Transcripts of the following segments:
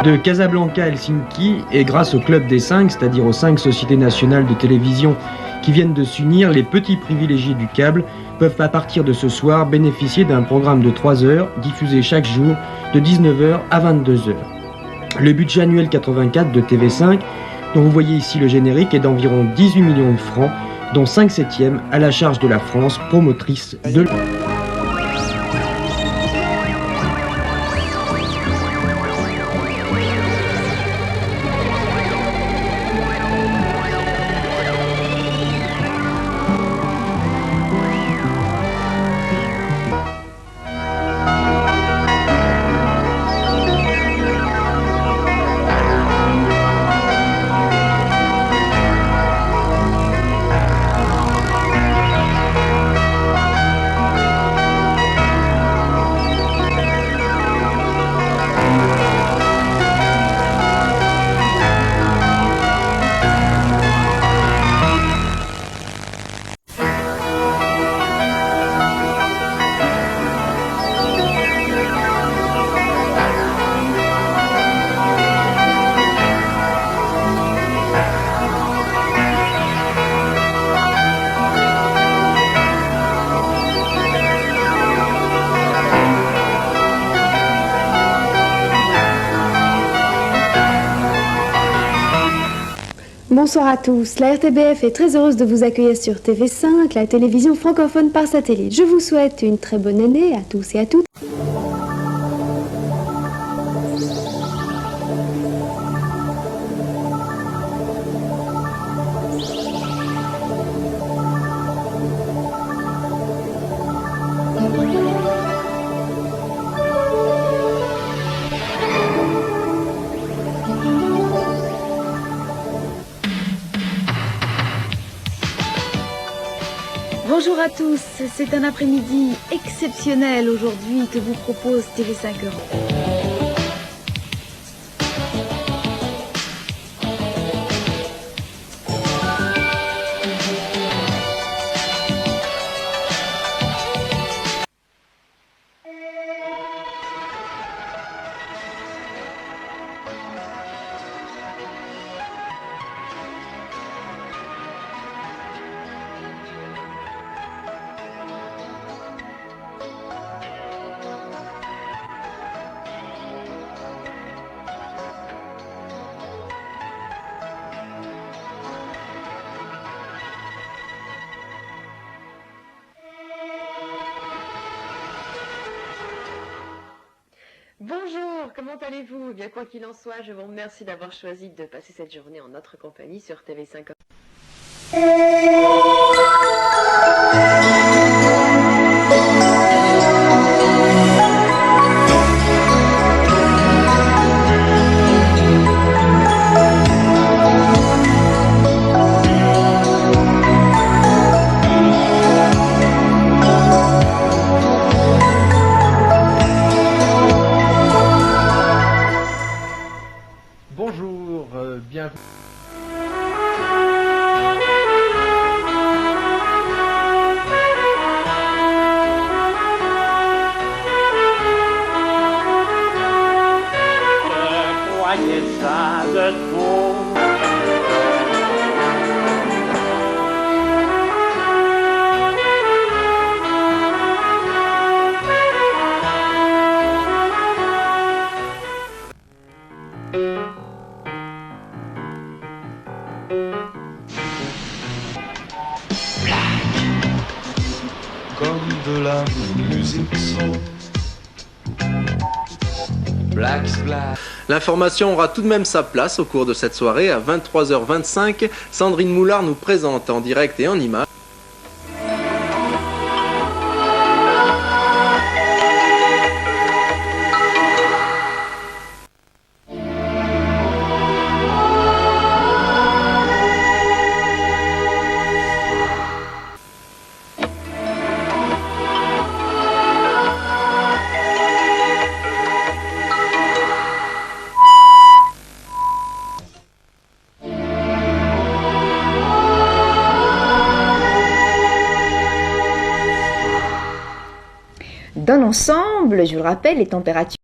De Casablanca à Helsinki, et grâce au Club des 5, c'est-à-dire aux 5 sociétés nationales de télévision qui viennent de s'unir, les petits privilégiés du câble peuvent à partir de ce soir bénéficier d'un programme de 3 heures diffusé chaque jour de 19h à 22h. Le budget annuel 84 de TV5, dont vous voyez ici le générique, est d'environ 18 millions de francs, dont 5/7 à la charge de la France, promotrice de... Bonsoir à tous, la RTBF est très heureuse de vous accueillir sur TV5, la télévision francophone par satellite. Je vous souhaite une très bonne année à tous et à toutes. Bonjour à tous, c'est un après-midi exceptionnel aujourd'hui que vous propose TV5 Europe. Bonjour, comment allez-vous? Eh bien, quoi qu'il en soit, je vous remercie d'avoir choisi de passer cette journée en notre compagnie sur TV5. Bonjour, bienvenue. Croyez ça de trop. Comme de la musique soul. Black's Black. L'information aura tout de même sa place au cours de cette soirée. À 23h25, Sandrine Moulard nous présente en direct et en images Dans l'ensemble, je vous le rappelle, les températures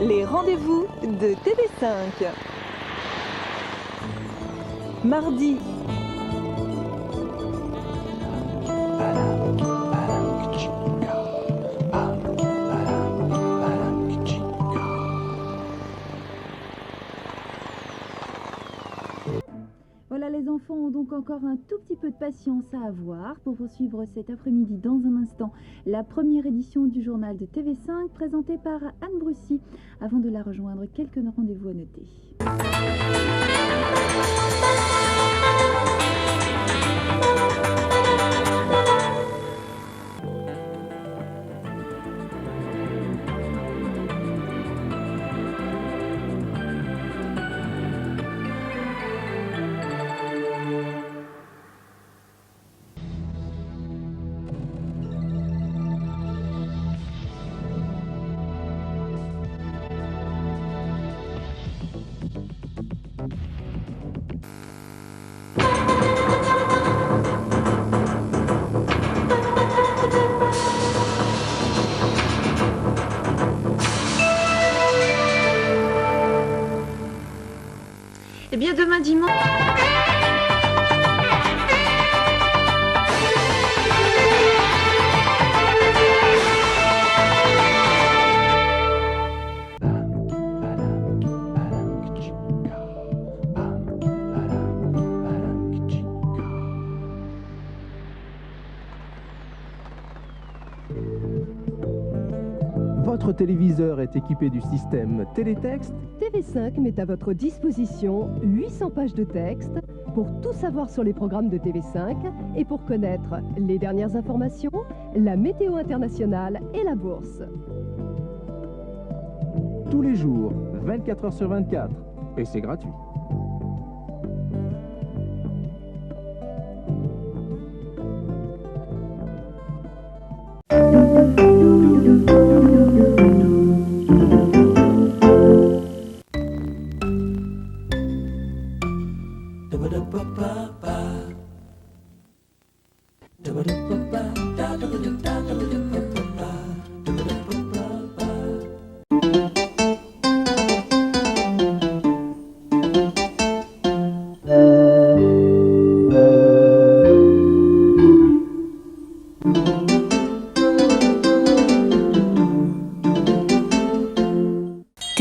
Les rendez-vous de TV5. Mardi. Voilà, les enfants ont donc encore un tout petit peu de patience à avoir pour poursuivre cet après-midi dans un instant la première édition du journal de TV5 présentée par Anne Brussy. Avant de la rejoindre, quelques rendez-vous à noter. Eh bien, demain dimanche... Votre téléviseur est équipé du système télétexte. TV5 met à votre disposition 800 pages de texte pour tout savoir sur les programmes de TV5 et pour connaître les dernières informations, la météo internationale et la bourse. Tous les jours, 24 heures sur 24. Et c'est gratuit.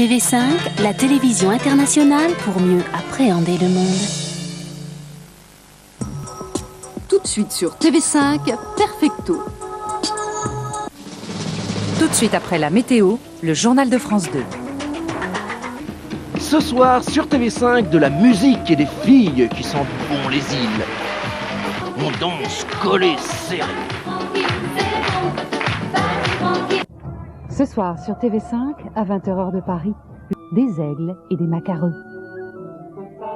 TV5, la télévision internationale pour mieux appréhender le monde. Tout de suite sur TV5, Perfecto. Tout de suite après la météo, le journal de France 2. Ce soir sur TV5, de la musique et des filles qui sentent bon les îles. On danse collés, serrés. Ce soir sur TV5, à 20h heure de Paris, des aigles et des macareux.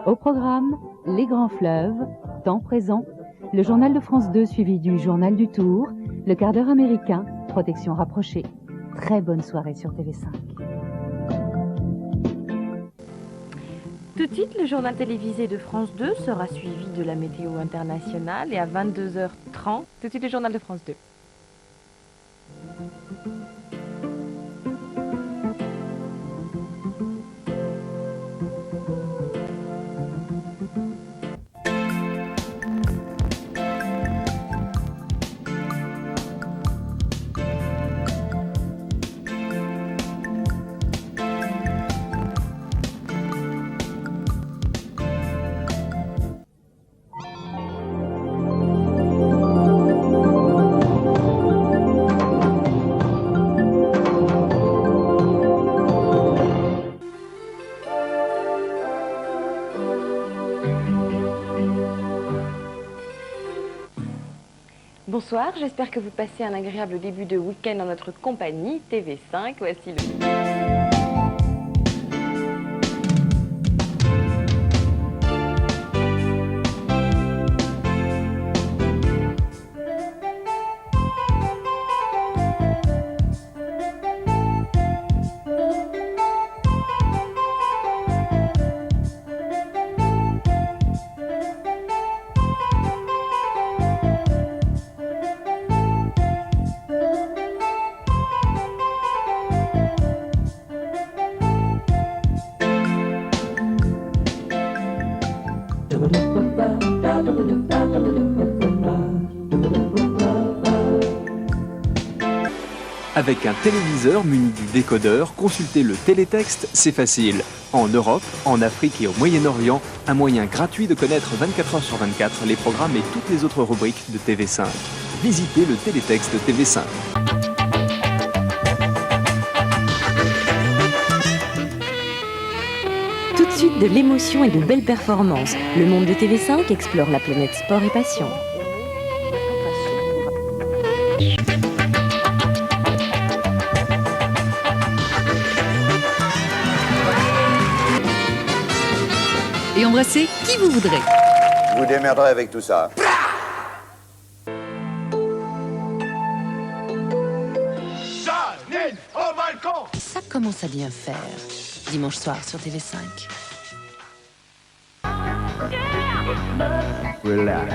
Au programme, les grands fleuves, temps présent, le journal de France 2 suivi du journal du Tour, le quart d'heure américain, protection rapprochée. Très bonne soirée sur TV5. Tout de suite, le journal télévisé de France 2 sera suivi de la météo internationale et à 22h30, tout de suite le journal de France 2. Bonsoir, j'espère que vous passez un agréable début de week-end en notre compagnie TV5. Voici le... Avec un téléviseur muni du décodeur, consulter le télétexte, c'est facile. En Europe, en Afrique et au Moyen-Orient, un moyen gratuit de connaître 24 heures sur 24 les programmes et toutes les autres rubriques de TV5. Visitez le télétexte de TV5. Tout de suite de l'émotion et de belles performances. Le monde de TV5 explore la planète sport et passion. Et embrasser qui vous voudrez. Vous démerderez avec tout ça. Janine, au balcon! Ça commence à bien faire. Dimanche soir sur TV5. Relax.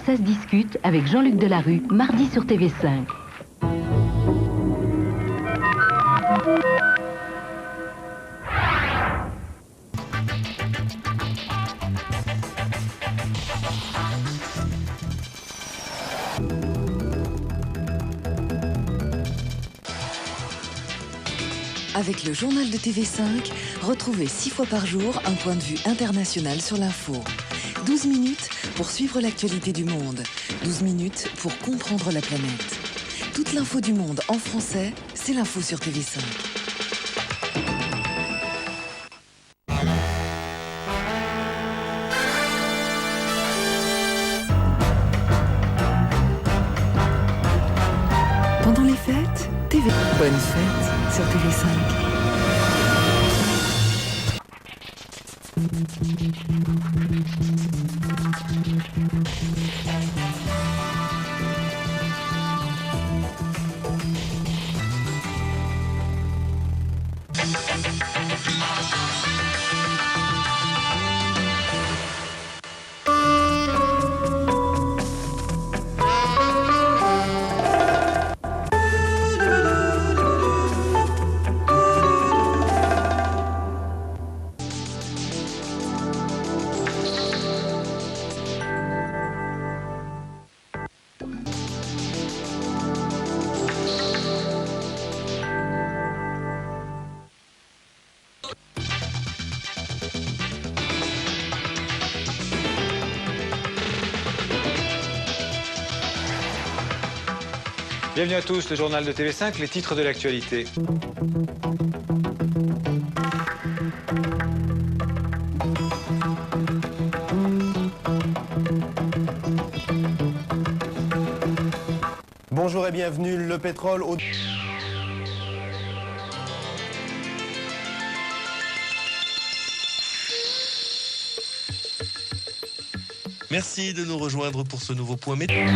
Ça se discute avec Jean-Luc Delarue, mardi sur TV5. Avec le journal de TV5, retrouvez 6 fois par jour un point de vue international sur l'info. 12 minutes pour suivre l'actualité du monde. 12 minutes pour comprendre la planète. Toute l'info du monde en français, c'est l'info sur TV5. Pendant les fêtes, TV. Bonne fête sur TV5. Bienvenue à tous, le journal de TV5, les titres de l'actualité. Bonjour et bienvenue, le pétrole au... Merci de nous rejoindre pour ce nouveau point météo.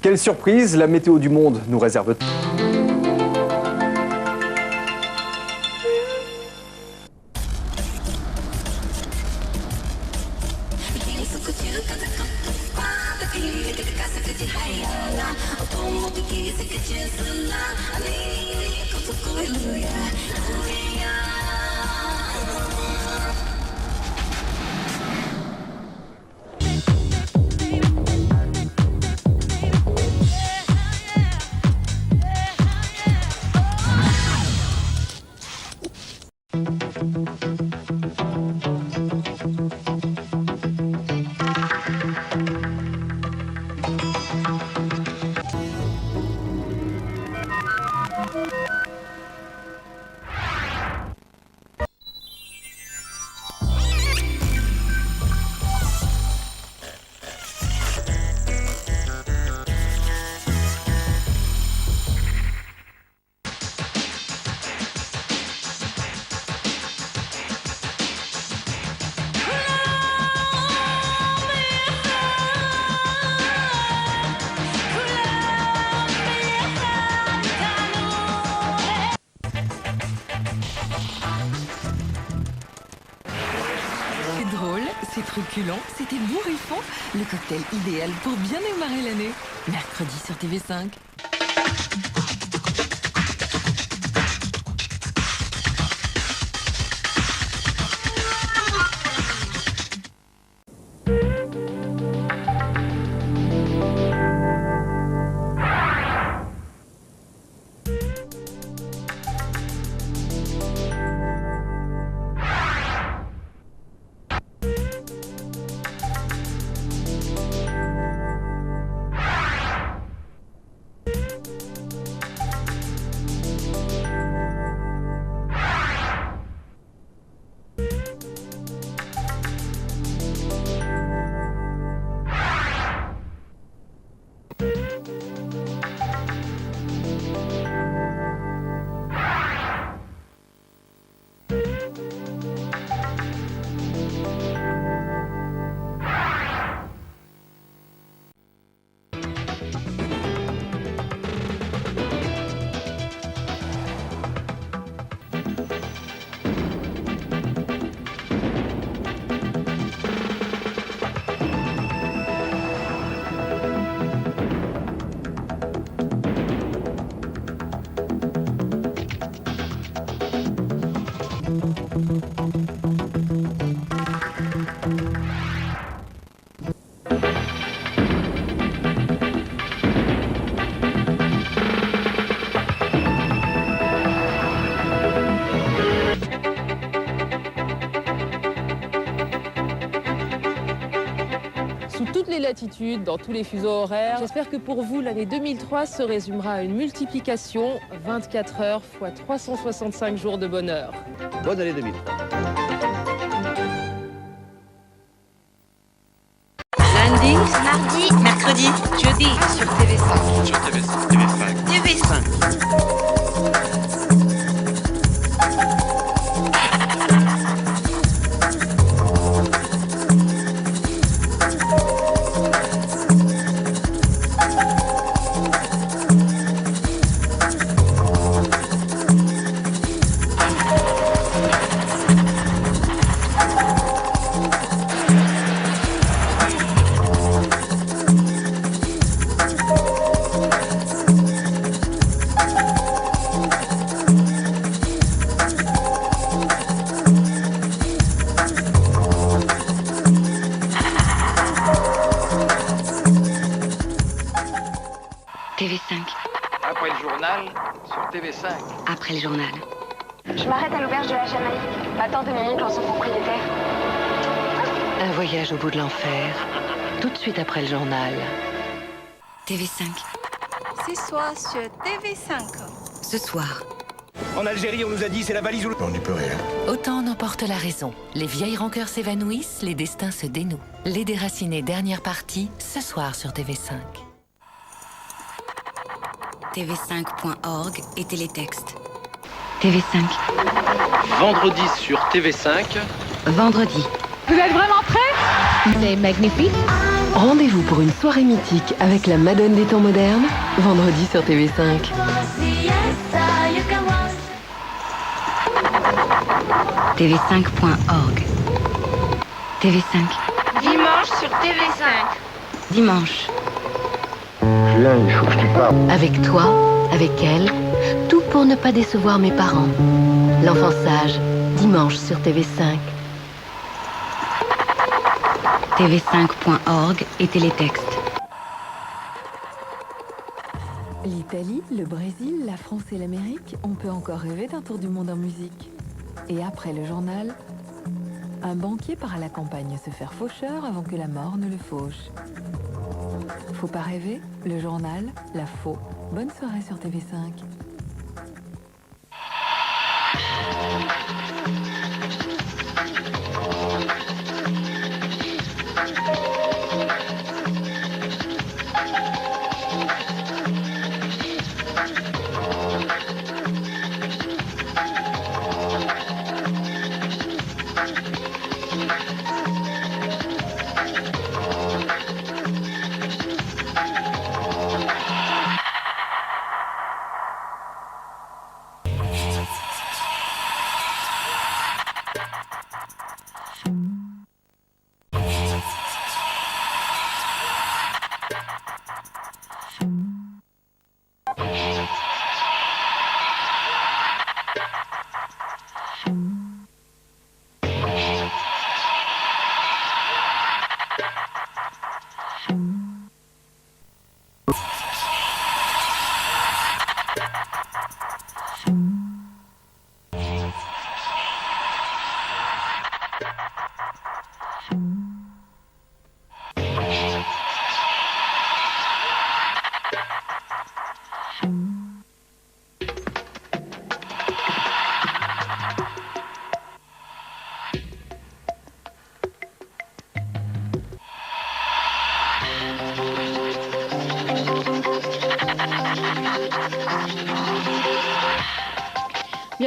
Quelle surprise, la météo du monde nous réserve. c'est truculent, c'était bourrifant. Le cocktail idéal pour bien démarrer l'année. Mercredi sur TV5. Latitude, dans tous les fuseaux horaires. J'espère que pour vous, l'année 2003 se résumera à une multiplication 24 heures fois 365 jours de bonheur. Bonne année 2003. Lundi, mardi, mercredi, jeudi sur TV5. Sur TV5. TV5. Après le journal, sur TV5. Après le journal. Je m'arrête à l'auberge de la Jamaïque. Attends 2 minutes dans son propriétaire. Un voyage au bout de l'enfer. Tout de suite après le journal. TV5. Ce soir sur TV5. Ce soir. En Algérie, on nous a dit c'est la valise ou le... On n'y peut rien. Autant n'emporte la raison. Les vieilles rancœurs s'évanouissent, les destins se dénouent. Les Déracinés, dernière partie, ce soir sur TV5. TV5.org et télétexte. TV5. Vendredi sur TV5. Vendredi. Vous êtes vraiment prêts? C'est magnifique. Rendez-vous pour une soirée mythique avec la Madone des temps modernes. Vendredi sur TV5. TV5.org. TV5. Dimanche sur TV5. Dimanche. Viens, il faut que je te parle. Avec toi, avec elle, tout pour ne pas décevoir mes parents. L'enfant sage, dimanche sur TV5. TV5.org et télétexte. L'Italie, le Brésil, la France et l'Amérique, on peut encore rêver d'un tour du monde en musique. Et après le journal, un banquier part à la campagne se faire faucheur avant que la mort ne le fauche. Faut pas rêver, le journal, la faux. Bonne soirée sur TV5.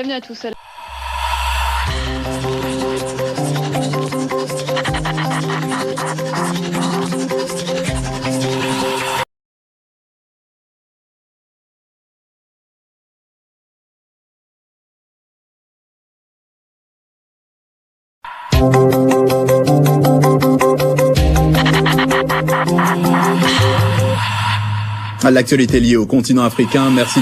Bienvenue à tous. À l'actualité liée au continent africain, merci.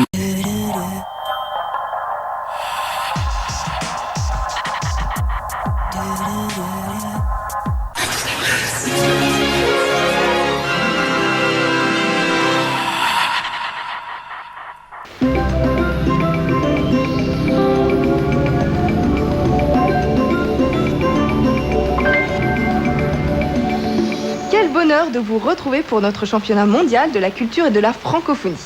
Quel bonheur de vous retrouver pour notre championnat mondial de la culture et de la francophonie.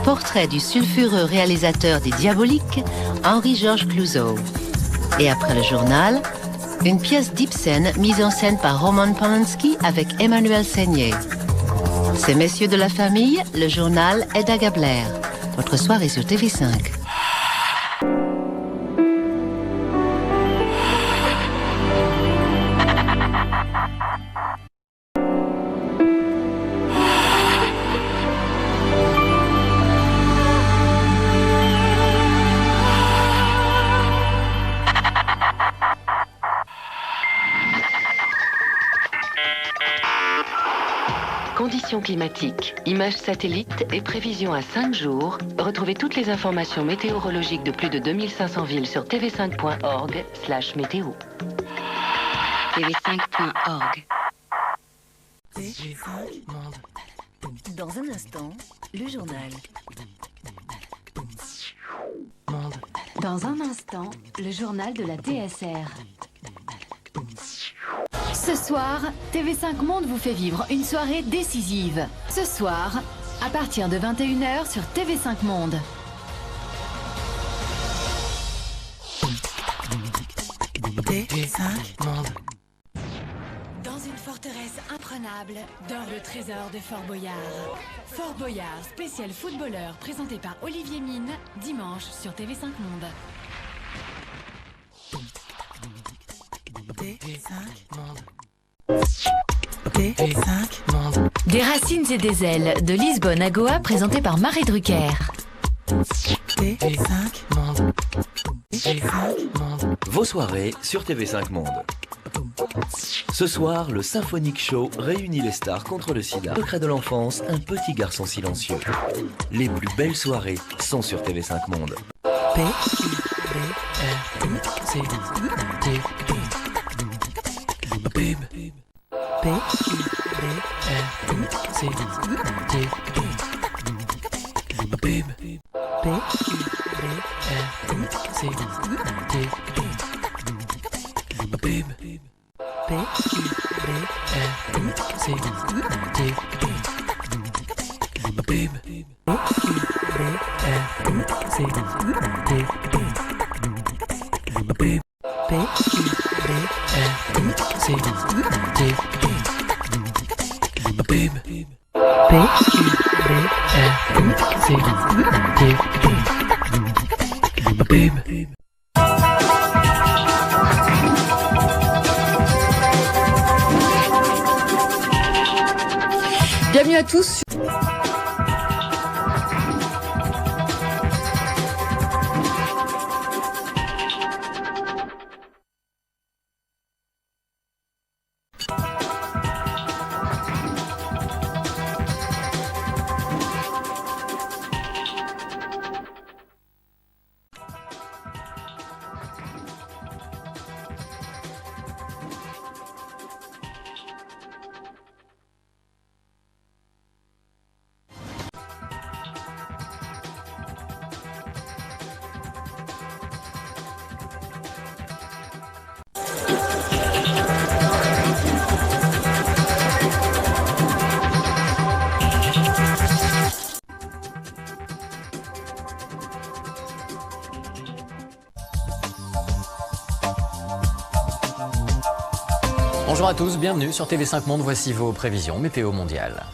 Portrait du sulfureux réalisateur des Diaboliques, Henri-Georges Clouzot. Et après le journal, une pièce d'Ibsen mise en scène par Roman Polanski avec Emmanuel Seigner. Ces messieurs de la famille, le journal Edda Gabler. Votre soirée sur TV5. Conditions climatiques, images satellites et prévisions à 5 jours. Retrouvez toutes les informations météorologiques de plus de 2500 villes sur tv5.org/météo. tv5.org. Dans un instant, le journal. Dans un instant, le journal de la TSR. Ce soir, TV5 Monde vous fait vivre une soirée décisive. Ce soir, à partir de 21h sur TV5 Monde. TV5 Monde. Dans une forteresse imprenable, dort le trésor de Fort Boyard. Fort Boyard, spécial footballeur, présenté par Olivier Mine, dimanche sur TV5 Monde. TV5 Monde. TV5 Monde. Des racines et des ailes, de Lisbonne à Goa, présenté par Marie Drucker. TV5 Monde. TV5 Monde. Vos soirées sur TV5 Monde. Ce soir, le Symphonique Show réunit les stars contre le sida. Secret de l'enfance, un petit garçon silencieux. Les plus belles soirées sont sur TV5 Monde. Bienvenue à tous. Bonjour à tous, bienvenue sur TV5 Monde, voici vos prévisions météo mondiales.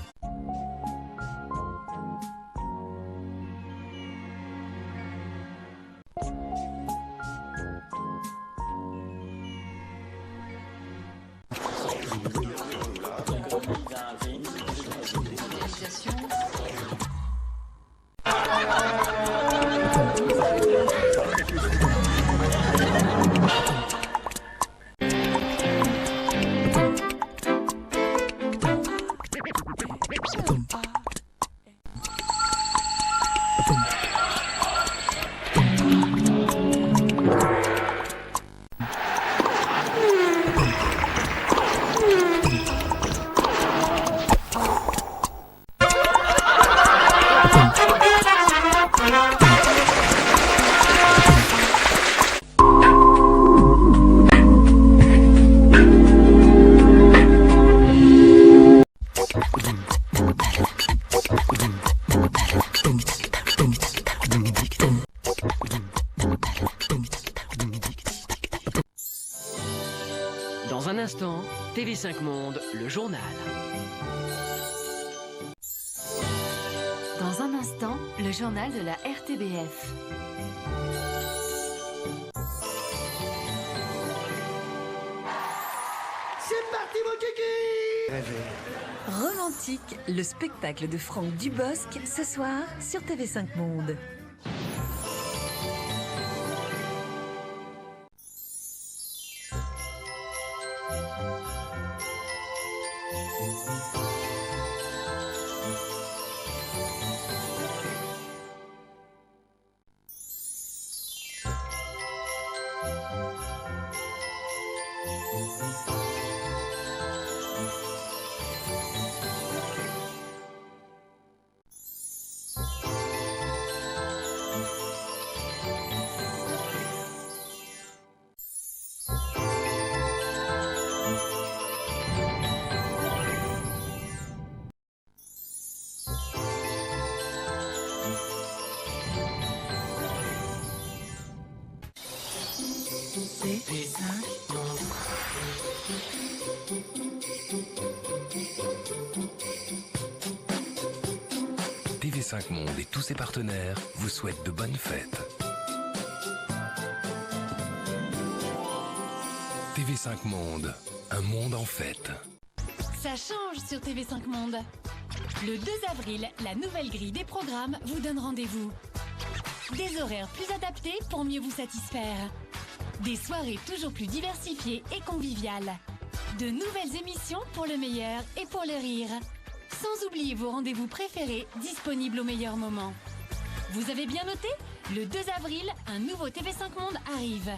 Dans un instant, TV5 Monde, le journal. Dans un instant, le journal de la RTBF. C'est parti mon kiki! Romantique, le spectacle de Franck Dubosc ce soir sur TV5 Monde. TV5 Monde et tous ses partenaires vous souhaitent de bonnes fêtes. TV5 Monde, un monde en fête. Ça change sur TV5 Monde. Le 2 avril, la nouvelle grille des programmes vous donne rendez-vous. Des horaires plus adaptés pour mieux vous satisfaire. Des soirées toujours plus diversifiées et conviviales. De nouvelles émissions pour le meilleur et pour le rire. Sans oublier vos rendez-vous préférés disponibles au meilleur moment. Vous avez bien noté ? Le 2 avril, un nouveau TV5 Monde arrive.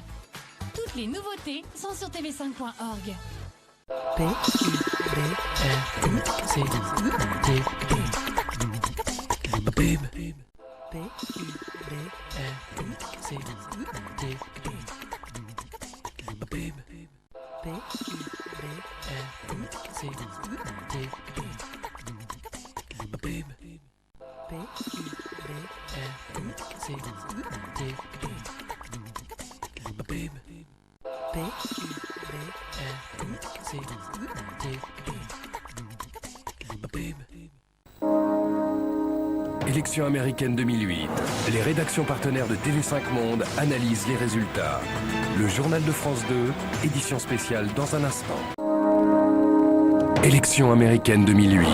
Toutes les nouveautés sont sur tv5.org. Élection américaine 2008. Les rédactions partenaires de TV5 Monde analysent les résultats. Le journal de France 2, édition spéciale dans un instant. Élection américaine 2008.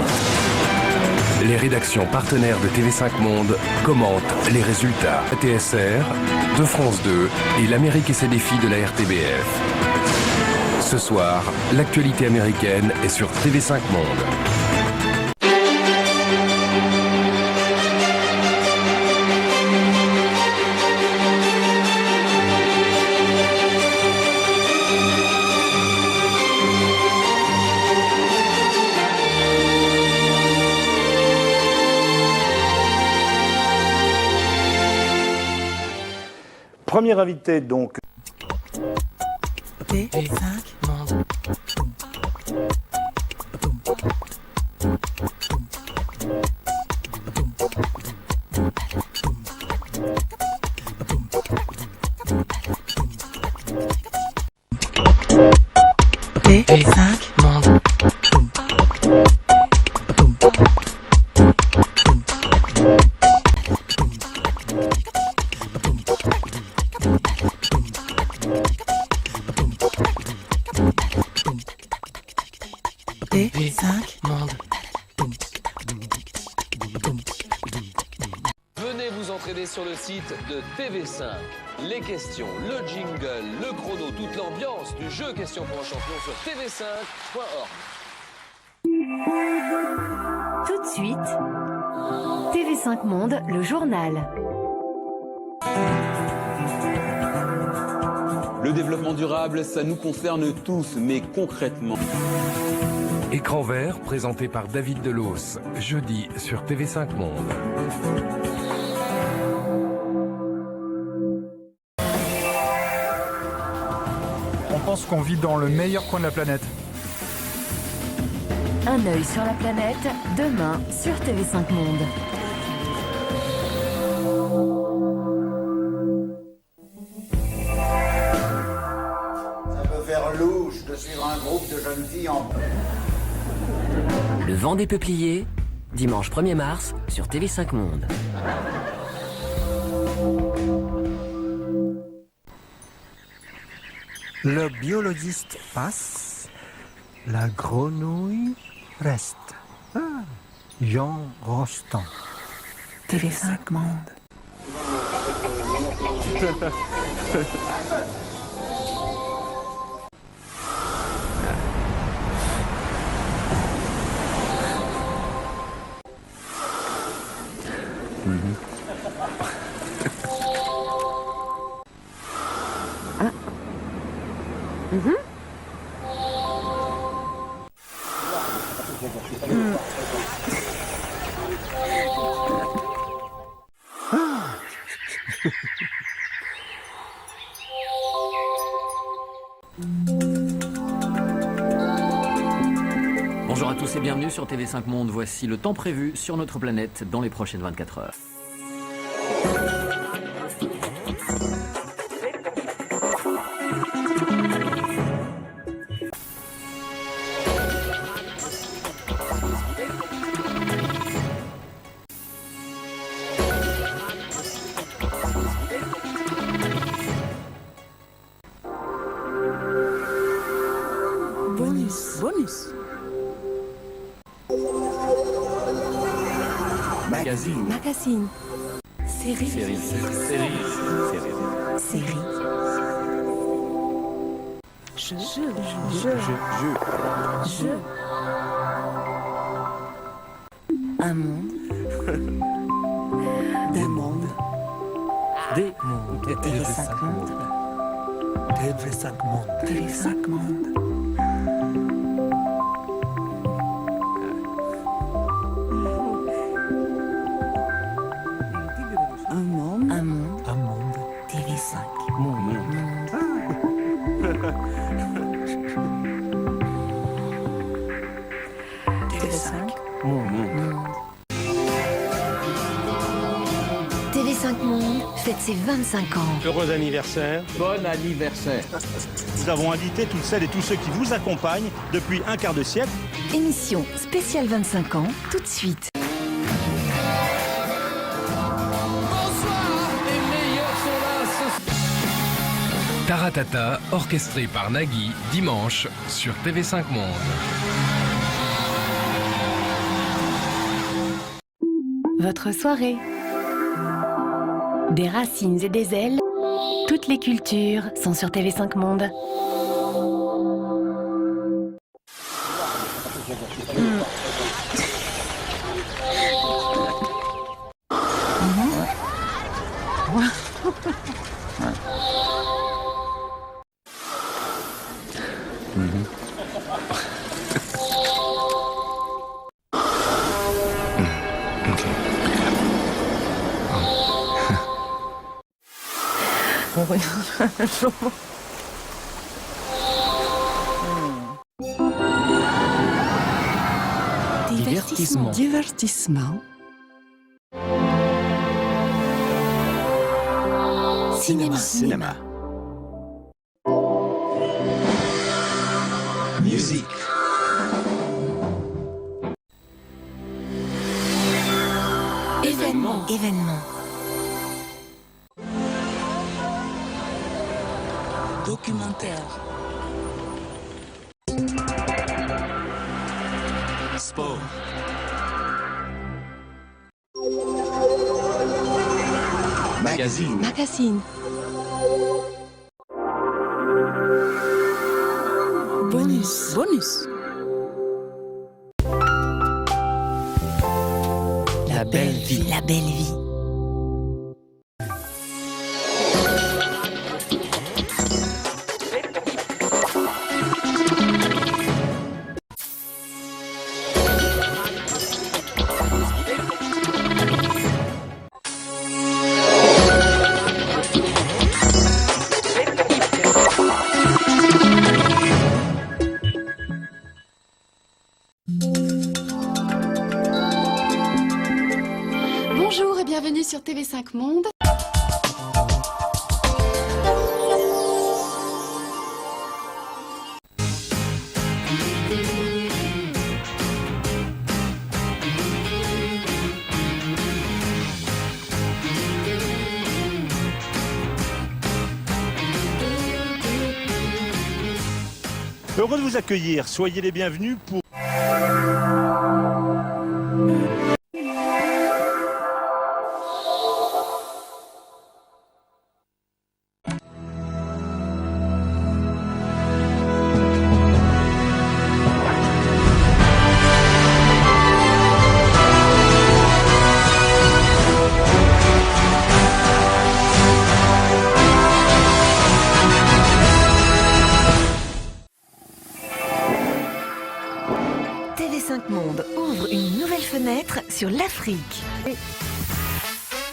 Les rédactions partenaires de TV5 Monde commentent les résultats. TSR, de France 2 et l'Amérique et ses défis de la RTBF. Ce soir, l'actualité américaine est sur TV5 Monde. Premier invité donc. TV5 Monde. TV5 TV5 Monde. Venez vous entraîner sur le site de TV5. Les questions, le jingle, le chrono, toute l'ambiance du jeu Question pour un champion sur tv5.org. Tout de suite, TV5 Monde, le journal. Le développement durable, ça nous concerne tous, mais concrètement. Écran vert présenté par David Delos, jeudi sur TV5 Monde. On pense qu'on vit dans le meilleur coin de la planète. Un œil sur la planète, demain sur TV5 Monde. Ça peut faire louche de suivre un groupe de jeunes filles en... Le vent des peupliers, dimanche 1er mars sur TV5 Monde. Le biologiste passe, la grenouille reste. Ah, Jean Rostand. TV5 Monde. Bonjour à tous et bienvenue sur TV5 Monde. Voici le temps prévu sur notre planète dans les prochaines 24 heures. Bonus. Magazine. Série. Jeu. Un monde. Des mondes. TV5 Monde. TV5 Monde. Un monde. TV5 Monde. TV5 Monde. TV5 Monde fête ses 25 ans. Heureux anniversaire. Bon anniversaire. Nous avons invité toutes celles et tous ceux qui vous accompagnent depuis un quart de siècle. Émission spéciale 25 ans, tout de suite. Taratata, orchestré par Nagui, dimanche sur TV5 Monde. Votre soirée. Des racines et des ailes, toutes les cultures sont sur TV5 Monde. Divertissement. Cinéma. Musique. Événement. Documentaire. sport. Magazine. Magazine. Bonus. Bonus. La belle vie. La belle vie. Bonjour et bienvenue sur TV5 Monde. Heureux de vous accueillir, soyez les bienvenus pour... TV5 Monde ouvre une nouvelle fenêtre sur l'Afrique.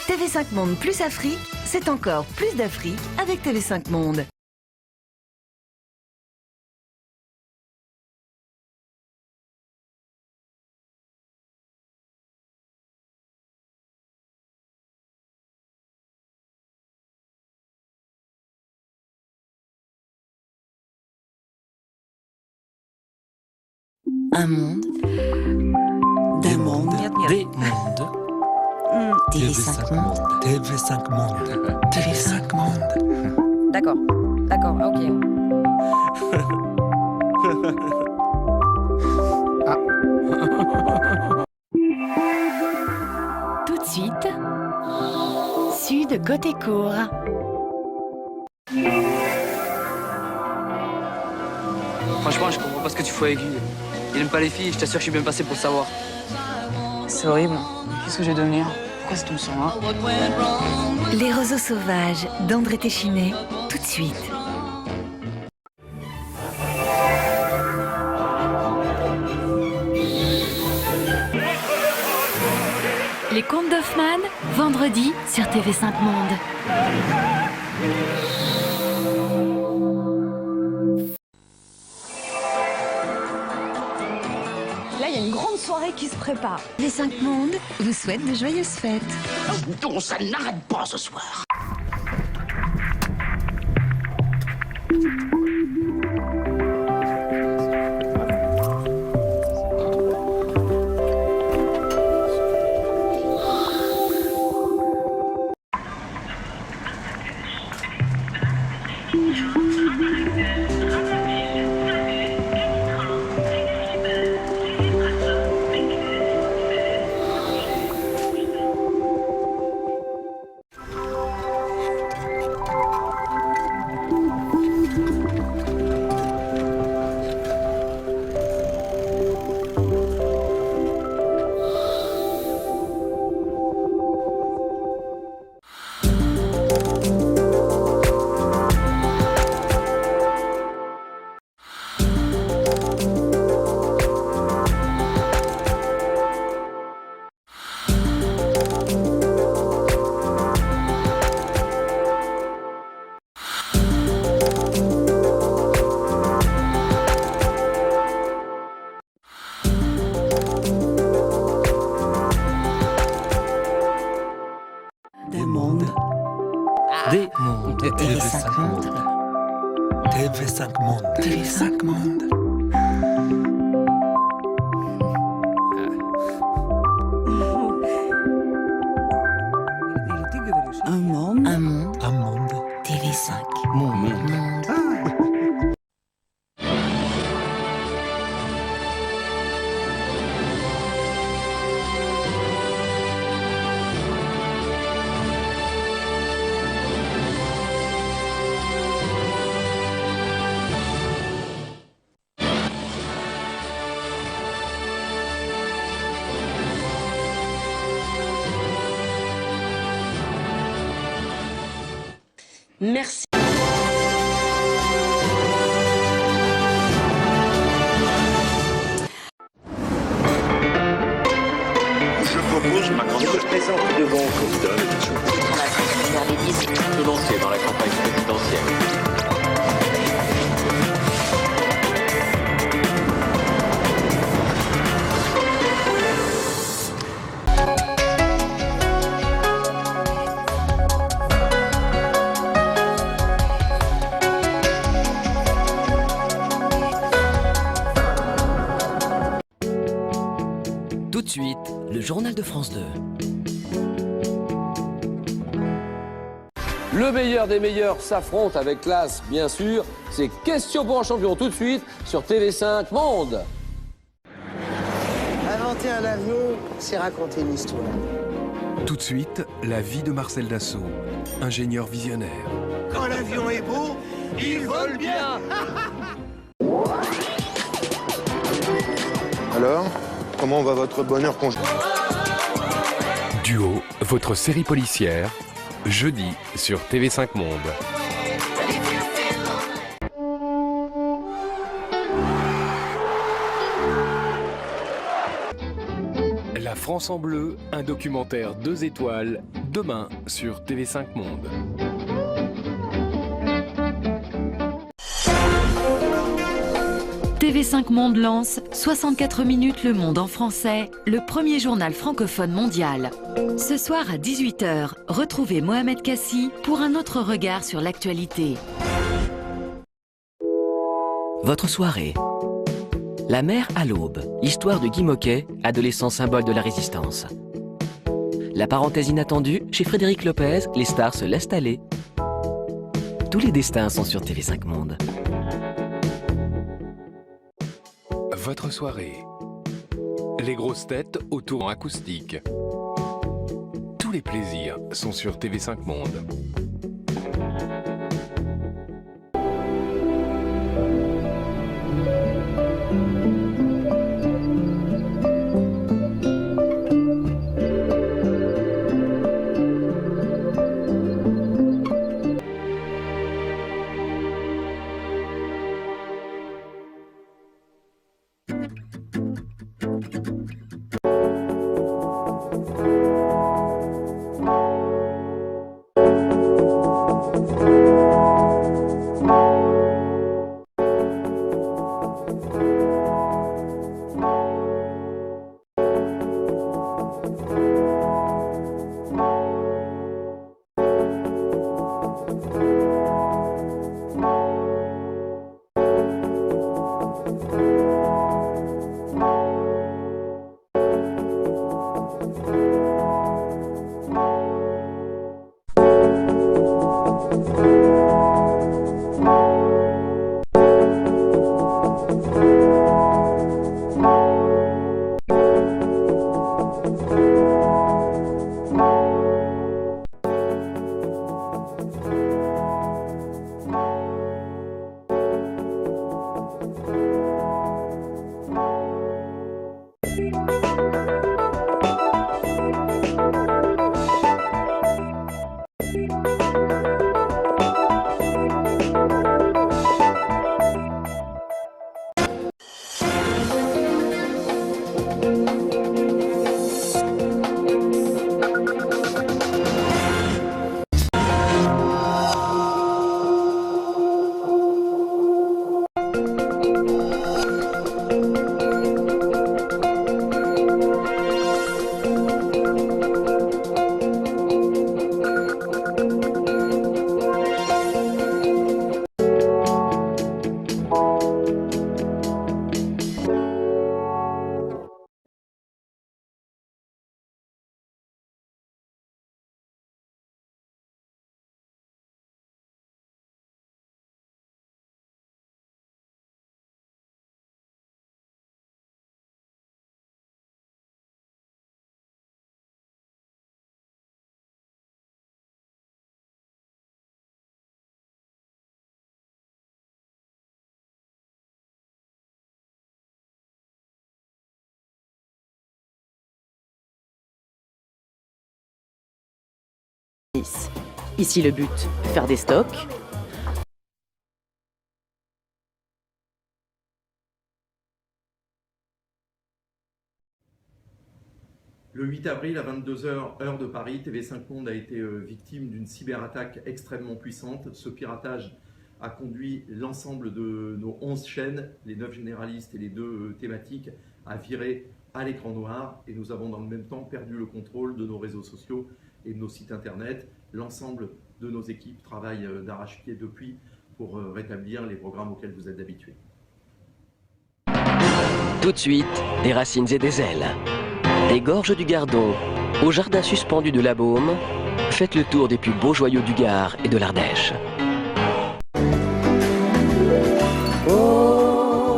TV5 Monde plus Afrique, c'est encore plus d'Afrique avec TV5 Monde. Un monde. Des mondes. Des mondes. TV5 Monde. TV5 Monde. TV5 Monde. D'accord, d'accord, ok. Tout de suite, Sud côté court. Franchement, je comprends pas ce que tu fais avec lui. Il aime pas les filles, je t'assure que je suis bien passé pour le savoir. C'est horrible. Qu'est-ce que je vais devenir? Pourquoi ça tombe sur moi? Les roseaux sauvages d'André Téchiné, tout de suite. Les Contes d'Hoffmann, vendredi sur TV5 Monde. Là, il y a une grande soirée qui se prépare. TV5 Monde vous souhaite de joyeuses fêtes. Non, ça n'arrête pas ce soir. Des mondes. Des mondes. TV5 Monde. TV5 Monde. TV5 Monde. Un monde. Un monde. Un monde. TV5 Monde. Merci. Je propose ma candidature. Présente devant le candidat l'élection. Se lancer dans la campagne présidentielle. Tout de suite, le journal de France 2. Le meilleur des meilleurs s'affronte avec classe, bien sûr. C'est Question pour un champion tout de suite sur TV5 Monde. Inventer un avion, c'est raconter une histoire. Tout de suite, la vie de Marcel Dassault, ingénieur visionnaire. Quand l'avion est beau, il vole bien. Alors, comment va votre bonheur conjugal? Duo, votre série policière, jeudi sur TV5 Monde. La France en bleu, un documentaire 2 étoiles, demain sur TV5 Monde. TV5 Monde lance 64 minutes le monde en français, le premier journal francophone mondial. Ce soir à 18 h, retrouvez Mohamed Kassi pour un autre regard sur l'actualité. Votre soirée. La mer à l'aube, histoire de Guy Moquet, adolescent symbole de la résistance. La parenthèse inattendue, chez Frédéric Lopez, les stars se laissent aller. Tous les destins sont sur TV5 Monde. Votre soirée. Les grosses têtes au tour acoustique. Tous les plaisirs sont sur TV5 Monde. Ici le but, faire des stocks. Le 8 avril à 22h, heure de Paris, TV5 Monde a été victime d'une cyberattaque extrêmement puissante. Ce piratage a conduit l'ensemble de nos 11 chaînes, les 9 généralistes et les 2 thématiques, à virer à l'écran noir. Et nous avons dans le même temps perdu le contrôle de nos réseaux sociaux et de nos sites internet. L'ensemble de nos équipes travaillent d'arrache-pied depuis pour rétablir les programmes auxquels vous êtes habitués. Tout de suite, des racines et des ailes. Des gorges du Gardon, au jardin suspendu de la Baume, faites le tour des plus beaux joyaux du Gard et de l'Ardèche.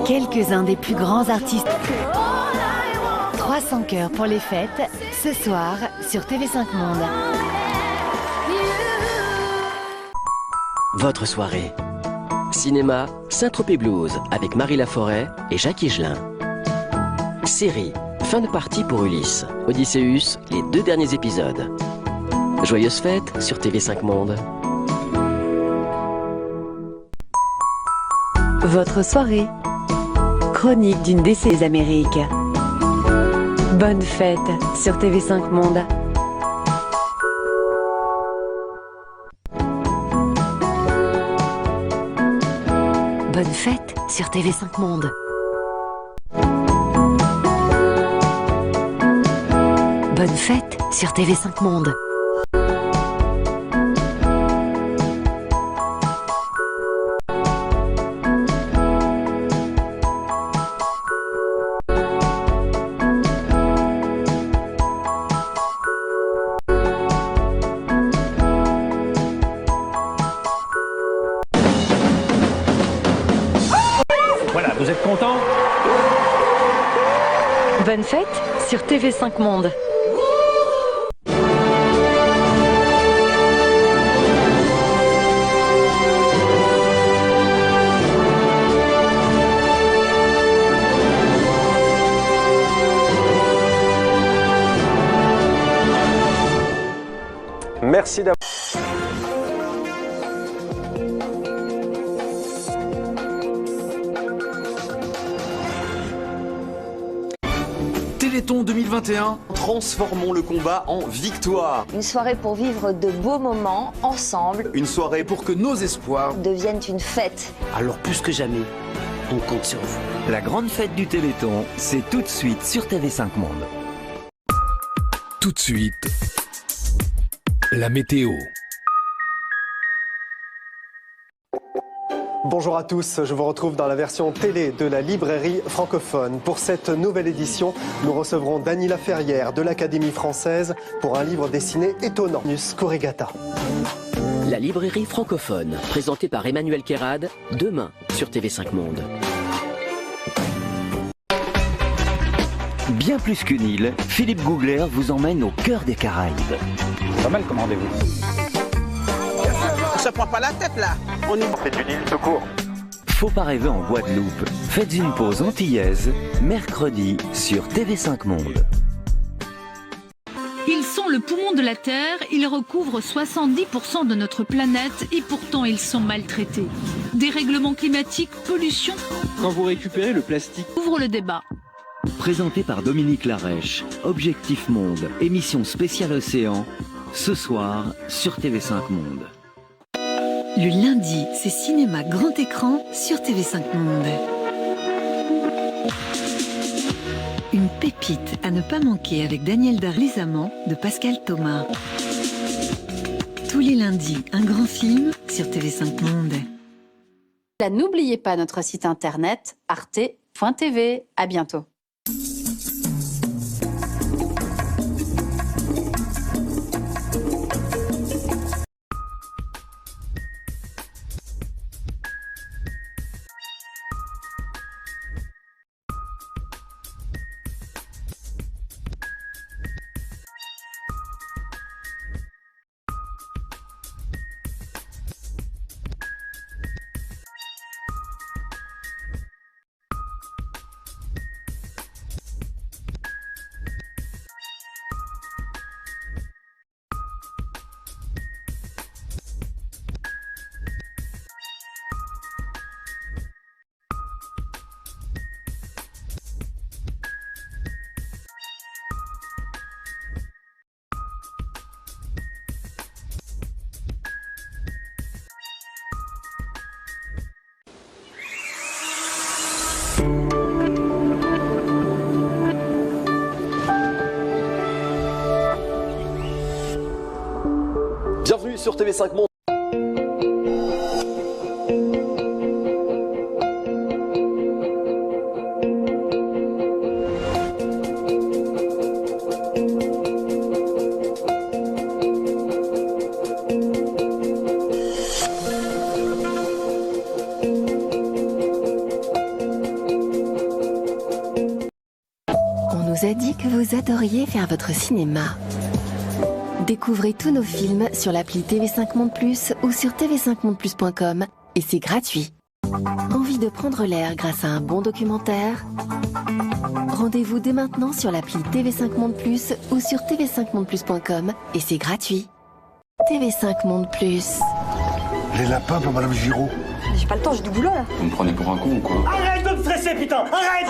Quelques-uns des plus grands artistes. 300 cœurs pour les fêtes, ce soir sur TV5 Monde. Votre soirée. Cinéma, Saint-Tropez Blues avec Marie Laforêt et Jacques Higelin. Série, fin de partie pour Ulysse, Odysseus, les 2 derniers épisodes. Joyeuses fêtes sur TV5 Monde. Votre soirée. Chronique d'une des Amériques. Bonne fête sur TV5 Monde. Bonne fête sur TV5 Monde. Bonne fête sur TV5 Monde. Voilà, vous êtes contents? Bonne fête sur TV5 Monde. Merci d'avoir... Téléthon 2021, transformons le combat en victoire. Une soirée pour vivre de beaux moments ensemble. Une soirée pour que nos espoirs deviennent une fête. Alors plus que jamais, on compte sur vous. La grande fête du Téléthon, c'est tout de suite sur TV5 Monde. Tout de suite, la météo. Bonjour à tous, je vous retrouve dans la version télé de la librairie francophone. Pour cette nouvelle édition, nous recevrons Dany Laferrière de l'Académie française pour un livre dessiné étonnant, Corrigata. La librairie francophone, présentée par Emmanuel Kérad, demain sur TV5 Monde. Bien plus qu'une île, Philippe Googler vous emmène au cœur des Caraïbes. Pas mal comme rendez-vous. On se prend pas la tête là. On est... C'est une île tout court. Faut pas rêver en Guadeloupe. Faites une pause antillaise, mercredi sur TV5 Monde. Ils sont le poumon de la Terre, ils recouvrent 70% de notre planète et pourtant ils sont maltraités. Dérèglement climatique, pollution. Quand vous récupérez le plastique, Ouvre le débat. Présenté par Dominique Larèche, Objectif Monde, émission spéciale Océan, ce soir sur TV5 Monde. Le lundi, c'est cinéma grand écran sur TV5 Monde. Une pépite à ne pas manquer avec Daniel Dar, Les Amants de Pascal Thomas. Tous les lundis, un grand film sur TV5 Monde. N'oubliez pas notre site internet arte.tv. À bientôt. sur TV5 Monde. On nous a dit que vous adoriez faire votre cinéma. Découvrez tous nos films sur l'appli TV5 Monde Plus ou sur tv5mondeplus.com et c'est gratuit. Envie de prendre l'air grâce à un bon documentaire? Rendez-vous dès maintenant sur l'appli TV5 Monde Plus ou sur tv5mondeplus.com et c'est gratuit. TV5 Monde Plus. Les lapins pour Madame Giraud. J'ai pas le temps, j'ai du boulot là. Vous me prenez pour un con ou quoi? Arrête de me stresser, putain! Arrête!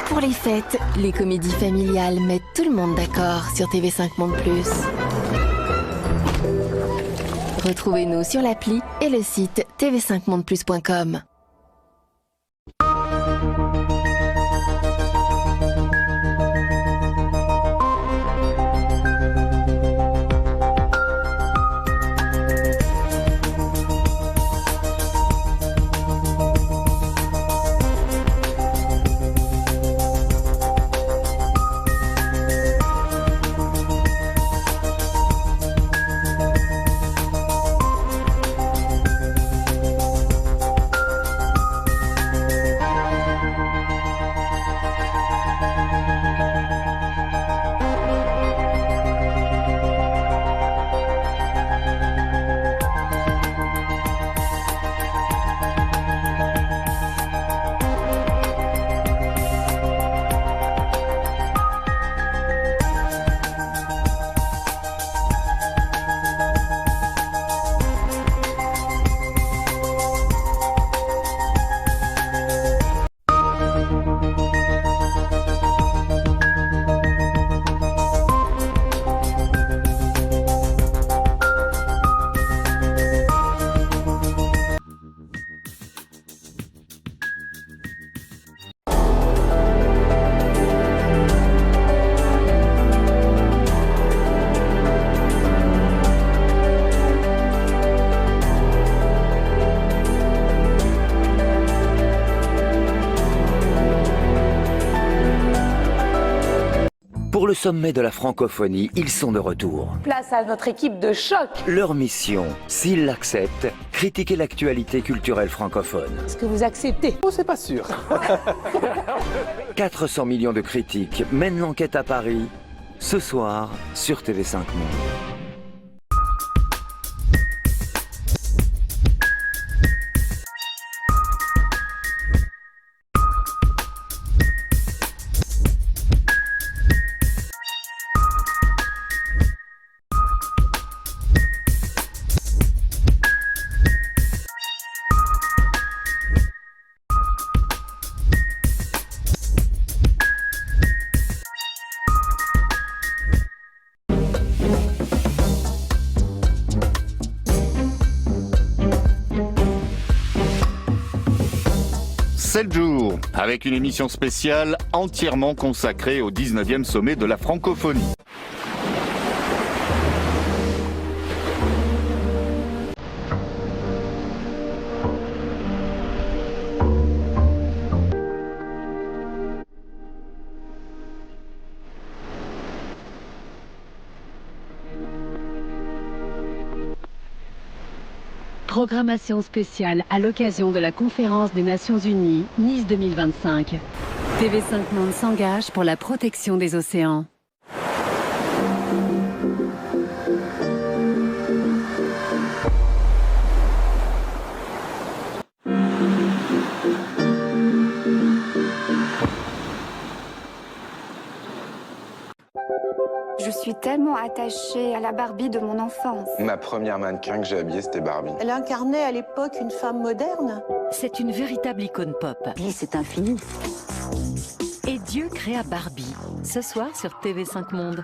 Pour les fêtes, les comédies familiales mettent tout le monde d'accord sur TV5 Monde Plus. Retrouvez-nous sur l'appli et le site tv5mondeplus.com. Pour le sommet de la francophonie, ils sont de retour. Place à notre équipe de choc. Leur mission, s'ils l'acceptent, critiquer l'actualité culturelle francophone. Est-ce que vous acceptez? Oh, c'est pas sûr. 400 millions de critiques mènent l'enquête à Paris, ce soir sur TV5 Monde. Sept jours, avec une émission spéciale entièrement consacrée au 19e sommet de la francophonie. Programmation spéciale à l'occasion de la conférence des Nations Unies, Nice 2025. TV5 Monde s'engage pour la protection des océans. Je suis tellement attachée à la Barbie de mon enfance. Ma première mannequin que j'ai habillée, c'était Barbie. Elle incarnait à l'époque une femme moderne. C'est une véritable icône pop. C'est infini. Et Dieu créa Barbie, ce soir sur TV5 Monde.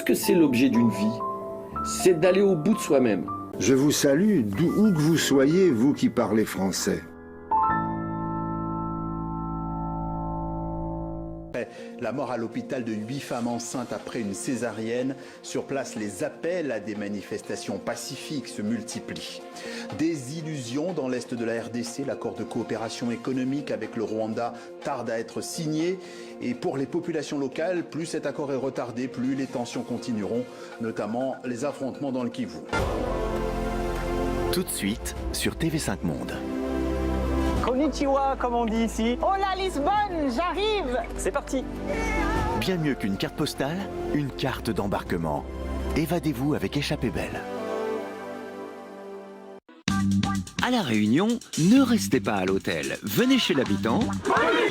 que c'est l'objet d'une vie? C'est d'aller au bout de soi-même. Je vous salue, d'où que vous soyez, vous qui parlez français. La mort à l'hôpital de 8 femmes enceintes après une césarienne. Sur place, les appels à des manifestations pacifiques se multiplient. Des illusions dans l'est de la RDC. L'accord de coopération économique avec le Rwanda tarde à être signé. Et pour les populations locales, plus cet accord est retardé, plus les tensions continueront, notamment les affrontements dans le Kivu. Tout de suite sur TV5 Monde. Konnichiwa, comme on dit ici. Hola Lisbonne, j'arrive. C'est parti. Bien mieux qu'une carte postale, une carte d'embarquement. Évadez-vous avec Échappée Belle. À La Réunion, ne restez pas à l'hôtel. Venez chez l'habitant.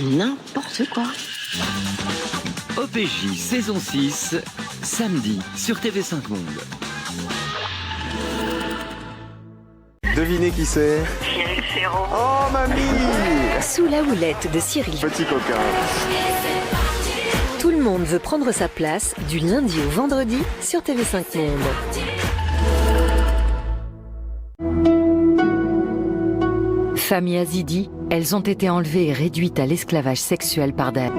N'importe quoi. OPJ saison 6, samedi sur TV5 Monde. Devinez qui c'est? Cyril Ferraud. Oh mamie! Sous la houlette de Cyril. Petit coquin. Tout le monde veut prendre sa place du lundi au vendredi sur TV5 Monde. Famille Azidi, elles ont été enlevées et réduites à l'esclavage sexuel par Daesh.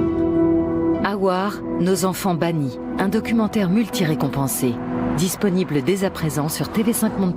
Awar, nos enfants bannis, un documentaire multi-récompensé, disponible dès à présent sur TV5 Monde+.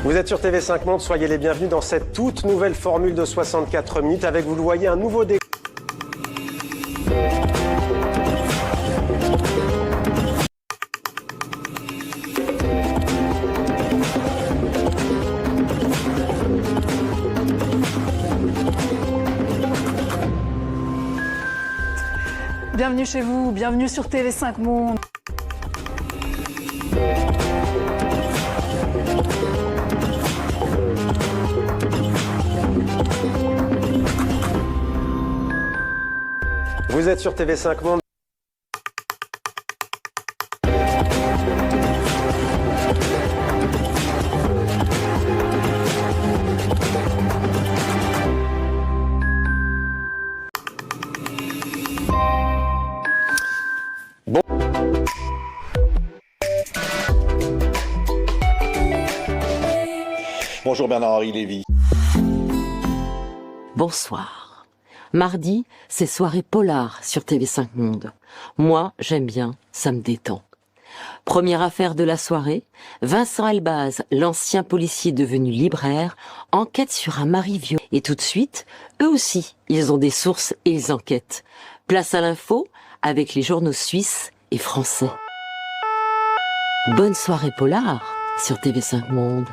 Vous êtes sur TV5 Monde, soyez les bienvenus dans cette toute nouvelle formule de 64 minutes avec, vous le voyez, un nouveau décor. Bienvenue chez vous, bienvenue sur TV5 Monde. Vous êtes sur TV5 Monde. Bonjour Bernard-Henri Lévy. Bonsoir. Mardi, c'est soirée polar sur TV5 Monde. Moi, j'aime bien, ça me détend. Première affaire de la soirée, Vincent Elbaz, l'ancien policier devenu libraire, enquête sur un mari violent. Et tout de suite, eux aussi, ils ont des sources et ils enquêtent. Place à l'info avec les journaux suisses et français. Bonne soirée polar sur TV5 Monde.